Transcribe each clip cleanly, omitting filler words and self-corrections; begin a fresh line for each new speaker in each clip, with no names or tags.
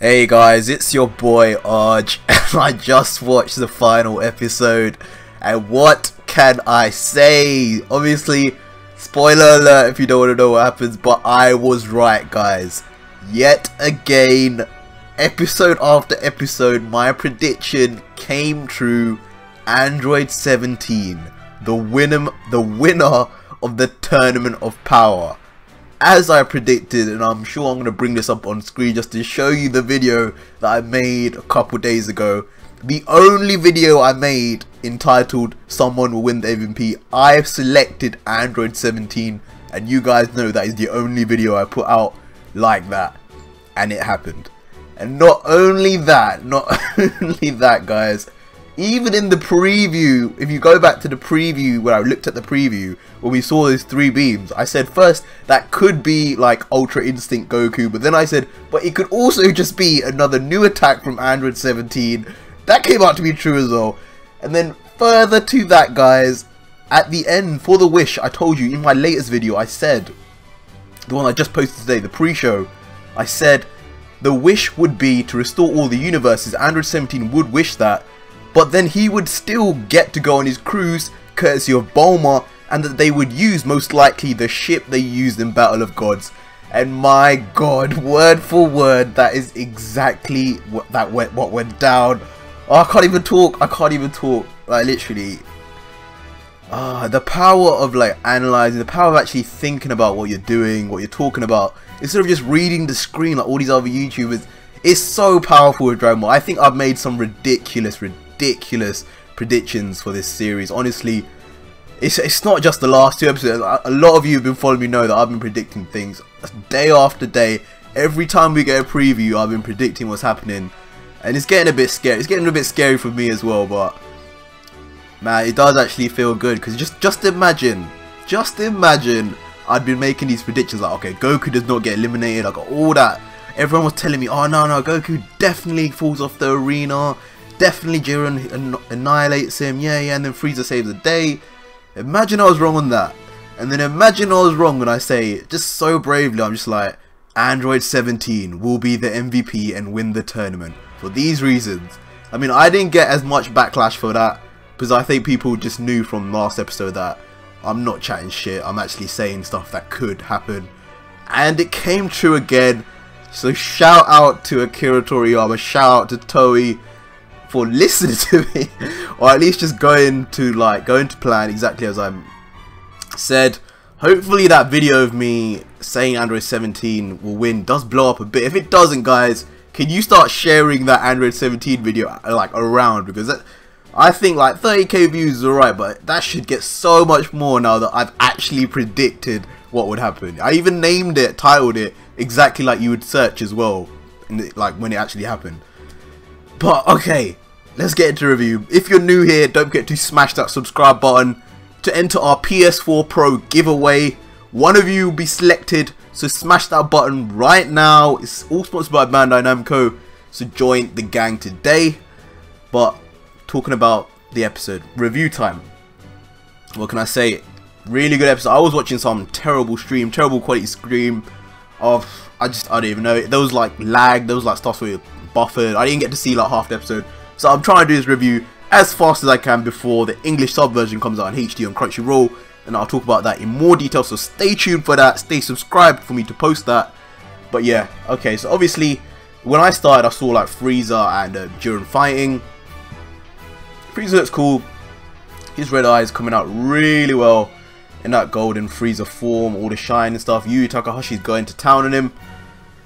Hey guys, it's your boy Arj, and I just watched the final episode, and what can I say? Obviously, spoiler alert if you don't want to know what happens, but I was right, guys. Yet again, episode after episode, my prediction came true. Android 17, the winner of the Tournament of Power. As I predicted, and I'm sure I'm going to bring this up on screen just to show you the video that I made a couple days ago. The only video I made entitled Someone Will Win the MVP. I've selected Android 17, and you guys know that is the only video I put out like that. And it happened. And not only that guys, even in the preview, if you go back to the preview where I looked at the preview, when we saw those three beams, I said first that could be like Ultra Instinct Goku, but then I said, but it could also just be another new attack from Android 17. That came out to be true as well. And then further to that, guys, at the end for the wish, I told you in my latest video, I said, the one I just posted today, the pre-show, I said the wish would be to restore all the universes. Android 17 would wish that, but then he would still get to go on his cruise courtesy of Bulma, and that they would use most likely the ship they used in Battle of Gods. And my god, word for word, that is exactly what went down. Oh, I can't even talk, like literally. The power of like analysing, the power of actually thinking about what you're doing, what you're talking about, instead of just reading the screen like all these other YouTubers, is so powerful with Dragon Ball. I think I've made some ridiculous predictions for this series. Honestly, it's not just the last two episodes. A lot of you have been following me know that I've been predicting things day after day. Every time we get a preview, I've been predicting what's happening, and it's getting a bit scary. It's getting a bit scary for me as well, but man, it does actually feel good, because just imagine I'd been making these predictions like, okay, Goku does not get eliminated. I got all that. Everyone was telling me, oh no, Goku definitely falls off the arena. Definitely Jiren annihilates him. Yeah, and then Frieza saves the day. Imagine I was wrong on that. And then imagine I was wrong when I say, just so bravely, I'm just like, Android 17 will be the MVP and win the tournament. For these reasons. I mean, I didn't get as much backlash for that, because I think people just knew from last episode that I'm not chatting shit. I'm actually saying stuff that could happen. And it came true again. So shout out to Akira Toriyama, shout out to Toei for listening to me, or at least just going to plan exactly as I said. Hopefully that video of me saying Android 17 will win does blow up a bit. If it doesn't, guys, can you start sharing that Android 17 video like around, because I think like 30k views is alright, but that should get so much more now that I've actually predicted what would happen. I even named it, titled it exactly like you would search as well, like when it actually happened. But okay, let's get into review. If you're new here, don't forget to smash that subscribe button to enter our PS4 Pro giveaway. One of you will be selected, so smash that button right now. It's all sponsored by Bandai Namco, so join the gang today. But talking about the episode, review time. What can I say? Really good episode. I was watching some terrible quality stream of, I don't even know. There was like lag, there was like stuff where buffered. I didn't get to see like half the episode, so I'm trying to do this review as fast as I can before the English sub version comes out in HD on Crunchyroll, and I'll talk about that in more detail, so stay tuned for that, stay subscribed for me to post that. But yeah, okay, so obviously when I started I saw like Frieza and Jiren fighting. Frieza looks cool, his red eyes coming out really well in that golden Frieza form, all the shine and stuff. Yu Takahashi's going to town on him,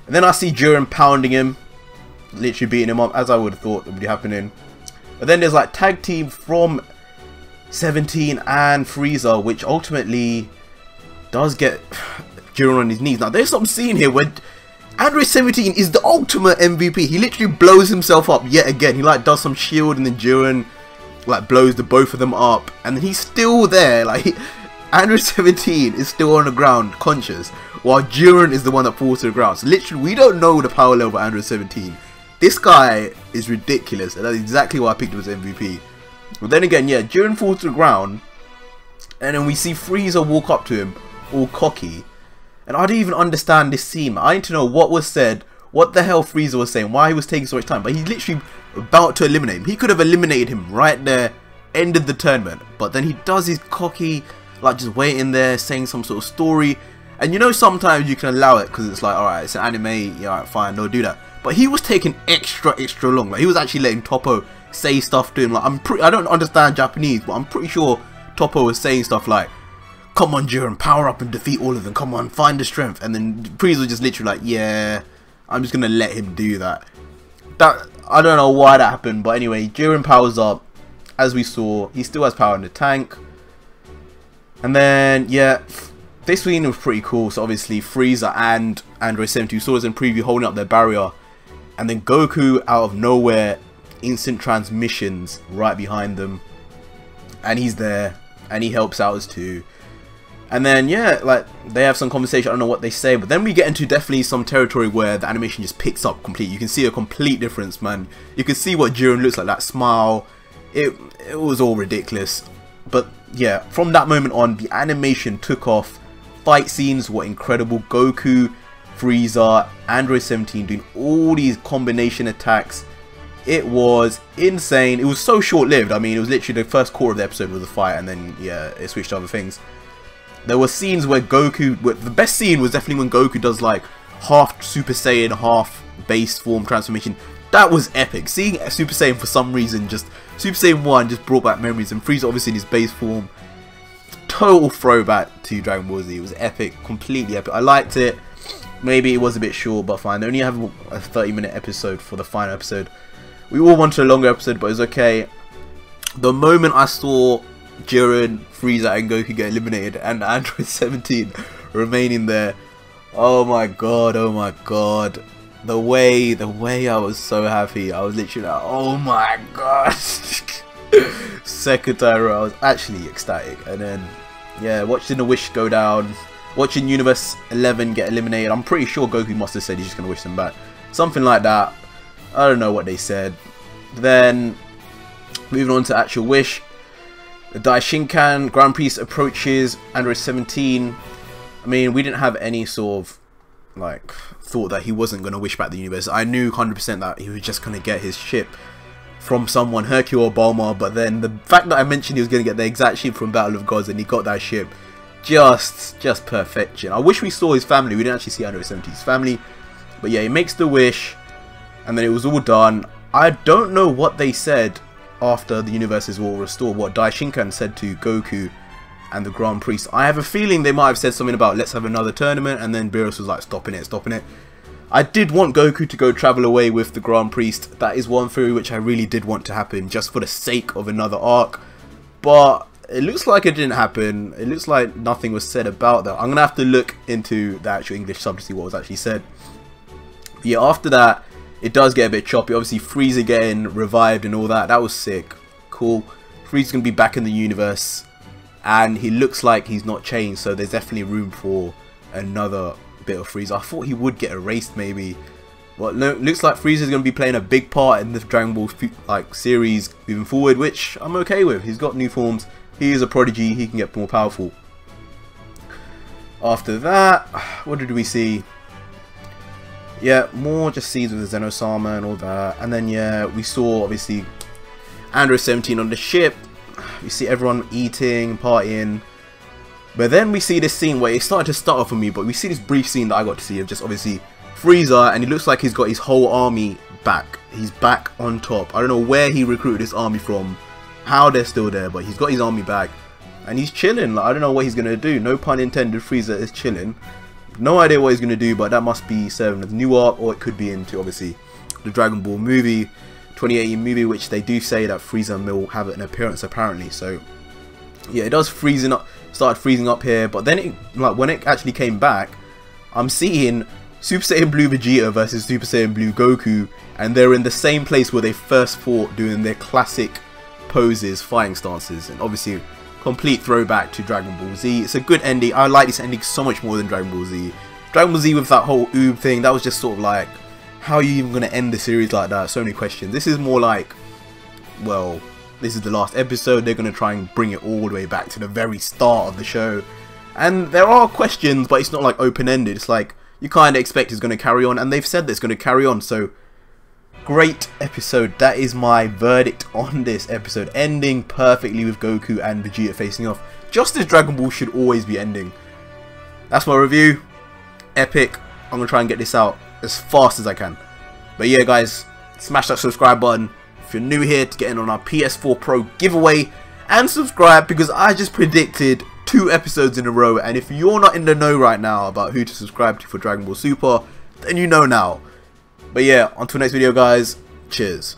and then I see Jiren pounding him, literally beating him up, as I would have thought would be happening. But then there's like tag team from 17 and Frieza, which ultimately does get Jiren on his knees. Now there's some scene here where Android 17 is the ultimate MVP. He literally blows himself up yet again. He like does some shield, and then Jiren like blows the both of them up, and then he's still there. Like Android 17 is still on the ground conscious, while Jiren is the one that falls to the ground. So literally we don't know the power level of Android 17. This guy is ridiculous, and that's exactly why I picked him as MVP. But then again, yeah, Jiren falls to the ground, and then we see Frieza walk up to him, all cocky. And I don't even understand this scene. I need to know what was said, what the hell Frieza was saying, why he was taking so much time. But he's literally about to eliminate him. He could have eliminated him right there, ended the tournament. But then he does his cocky, like just waiting there, saying some sort of story. And you know, sometimes you can allow it because it's like, alright, it's an anime, yeah, alright, fine, don't do that. But he was taking extra long. Like, he was actually letting Toppo say stuff to him. Like, I don't understand Japanese, but I'm pretty sure Toppo was saying stuff like, come on, Jiren, power up and defeat all of them. Come on, find the strength. And then Frieza was just literally like, yeah, I'm just gonna let him do that. I don't know why that happened, but anyway, Jiren powers up. As we saw, he still has power in the tank. And then, yeah, this scene was pretty cool. So obviously Frieza and Android 72 saw us in preview holding up their barrier, and then Goku out of nowhere, instant transmissions right behind them, and he's there and he helps out us too. And then yeah, like they have some conversation. I don't know what they say, but then we get into definitely some territory where the animation just picks up completely. You can see a complete difference, man. You can see what Jiren looks like, that smile. It was all ridiculous. But yeah, from that moment on, the animation took off. Fight scenes were incredible. Goku, Frieza, Android 17 doing all these combination attacks. It was insane. It was so short-lived. I mean, it was literally the first quarter of the episode was a fight, and then yeah, it switched to other things. There were scenes where Goku, the best scene was definitely when Goku does like half Super Saiyan, half base form transformation. That was epic. Seeing Super Saiyan for some reason, just Super Saiyan 1 just brought back memories, and Frieza obviously in his base form. Total throwback to Dragon Ball Z. It was epic, completely epic. I liked it. Maybe it was a bit short, but fine. They only have a 30-minute episode for the final episode. We all wanted a longer episode, but it was okay. The moment I saw Jiren, Frieza and Goku get eliminated and Android 17 remaining there, oh my god, oh my god. The way I was so happy. I was literally like, oh my god. Second time I was actually ecstatic. And then yeah, watching the wish go down, watching Universe 11 get eliminated. I'm pretty sure Goku must have said he's just gonna wish them back, something like that. I don't know what they said. Then moving on to actual wish, the Daishinkan Grand Priest approaches Android 17. I mean, we didn't have any sort of like thought that he wasn't going to wish back the universe. I knew 100% that he was just going to get his ship from someone, Hercule or Bulma, but then the fact that I mentioned he was going to get the exact ship from Battle of Gods and he got that ship, just perfection. I wish we saw his family. We didn't actually see Android 17's family, but yeah, he makes the wish and then it was all done. I don't know what they said after the universes were all restored, what Daishinkan said to Goku and the Grand Priest. I have a feeling they might have said something about let's have another tournament, and then Beerus was like stopping it. I did want Goku to go travel away with the Grand Priest. That is one theory which I really did want to happen, just for the sake of another arc. But it looks like it didn't happen. It looks like nothing was said about that. I'm going to have to look into the actual English sub to see what was actually said. But yeah, after that, it does get a bit choppy. Obviously, Frieza getting revived and all that. That was sick. Cool. Frieza's going to be back in the universe. And he looks like he's not changed. So there's definitely room for another bit of Frieza. I thought he would get erased maybe. But no, looks like Frieza's going to be playing a big part in the Dragon Ball series moving forward. Which I'm okay with. He's got new forms. He is a prodigy. He can get more powerful. After that, what did we see? Yeah, more just scenes with the Zeno-sama and all that. And then, yeah, we saw, obviously, Android 17 on the ship. We see everyone eating, partying. But then we see this scene where it started to start off for me, but we see this brief scene that I got to see of just, obviously, Frieza. And it looks like he's got his whole army back. He's back on top. I don't know where he recruited this army from, how they're still there, but he's got his army back. And he's chilling. Like, I don't know what he's going to do. No pun intended, Frieza is chilling. No idea what he's going to do, but that must be serving as a new arc, or it could be into, obviously, the Dragon Ball movie, 2018 movie, which they do say that Frieza will have an appearance, apparently. So, yeah, it does start freezing up here, but then, when it actually came back, I'm seeing Super Saiyan Blue Vegeta versus Super Saiyan Blue Goku, and they're in the same place where they first fought, doing their classic poses, fighting stances, and obviously complete throwback to Dragon Ball Z. It's a good ending. I like this ending so much more than Dragon Ball Z. Dragon Ball Z with that whole Oob thing, that was just sort of like, how are you even going to end the series like that? So many questions. This is more like, well, this is the last episode. They're going to try and bring it all the way back to the very start of the show. And there are questions, but it's not like open-ended. It's like, you kind of expect it's going to carry on, and they've said that it's going to carry on. So great episode. That is my verdict on this episode, ending perfectly with Goku and Vegeta facing off, just as Dragon Ball should always be ending. That's my review. Epic. I'm going to try and get this out as fast as I can. But yeah, guys, smash that subscribe button if you're new here to get in on our PS4 Pro giveaway, and subscribe because I just predicted 2 episodes in a row, and if you're not in the know right now about who to subscribe to for Dragon Ball Super, then you know now. But yeah, until next video, guys, cheers.